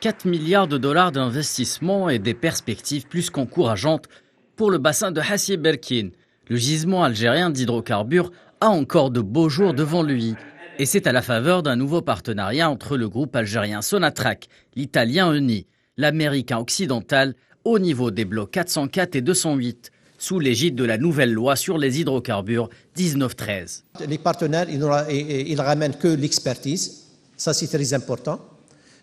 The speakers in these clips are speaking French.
4 milliards de dollars d'investissement et des perspectives plus qu'encourageantes pour le bassin de Hassi Berkin. Le gisement algérien d'hydrocarbures a encore de beaux jours devant lui. Et c'est à la faveur d'un nouveau partenariat entre le groupe algérien Sonatrach, l'italien Eni, l'américain occidental au niveau des blocs 404 et 208, sous l'égide de la nouvelle loi sur les hydrocarbures 1913. Les partenaires, ils ramènent que l'expertise, ça c'est très important.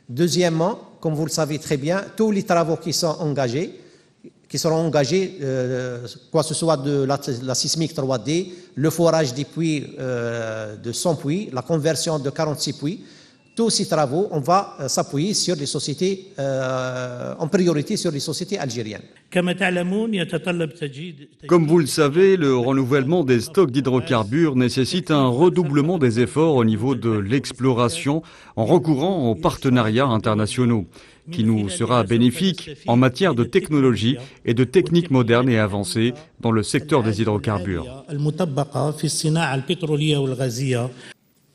Deuxièmement, comme vous le savez très bien, tous les travaux qui seront engagés, quoi que ce soit de la sismique 3D, le forage des puits de 100 puits, la conversion de 46 puits, tous ces travaux, on va s'appuyer sur les sociétés, en priorité sur les sociétés algériennes. Comme vous le savez, le renouvellement des stocks d'hydrocarbures nécessite un redoublement des efforts au niveau de l'exploration en recourant aux partenariats internationaux, qui nous sera bénéfique en matière de technologie et de techniques modernes et avancées dans le secteur des hydrocarbures.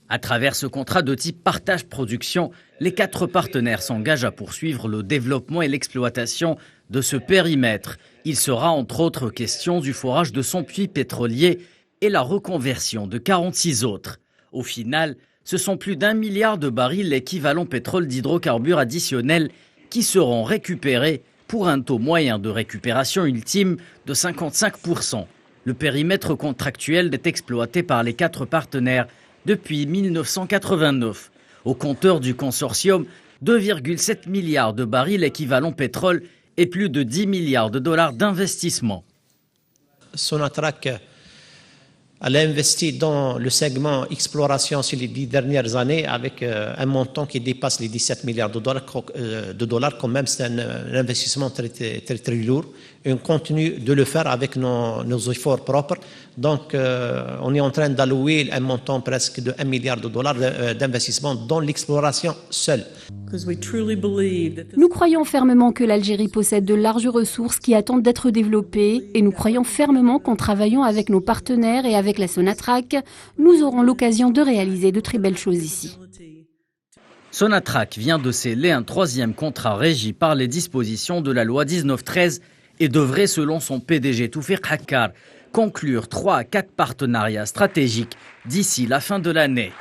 À travers ce contrat de type partage-production, les 4 partenaires s'engagent à poursuivre le développement et l'exploitation de ce périmètre. Il sera entre autres question du forage de 100 puits pétroliers et la reconversion de 46 autres. Au final, ce sont plus d'1 milliard de barils équivalent pétrole d'hydrocarbures additionnels qui seront récupérés pour un taux moyen de récupération ultime de 55%. Le périmètre contractuel est exploité par les 4 partenaires depuis 1989. Au compteur du consortium, 2,7 milliards de barils équivalent pétrole et plus de 10 milliards de dollars d'investissement. Sonatrach a investi dans le segment exploration sur les 10 dernières années avec un montant qui dépasse les 17 milliards de dollars. Quand même, c'est un investissement très, très, très lourd. Et on continue de le faire avec nos efforts propres. Donc, on est en train d'allouer un montant presque de 1 milliard de dollars d'investissement dans l'exploration seule. Nous croyons fermement que l'Algérie possède de larges ressources qui attendent d'être développées et nous croyons fermement qu'en travaillant avec nos partenaires et avec la Sonatrach, nous aurons l'occasion de réaliser de très belles choses ici. Sonatrach vient de sceller un 3e contrat régi par les dispositions de la loi 1913 et devrait, selon son PDG Toufiq Hakkar, conclure 3 à 4 partenariats stratégiques d'ici la fin de l'année.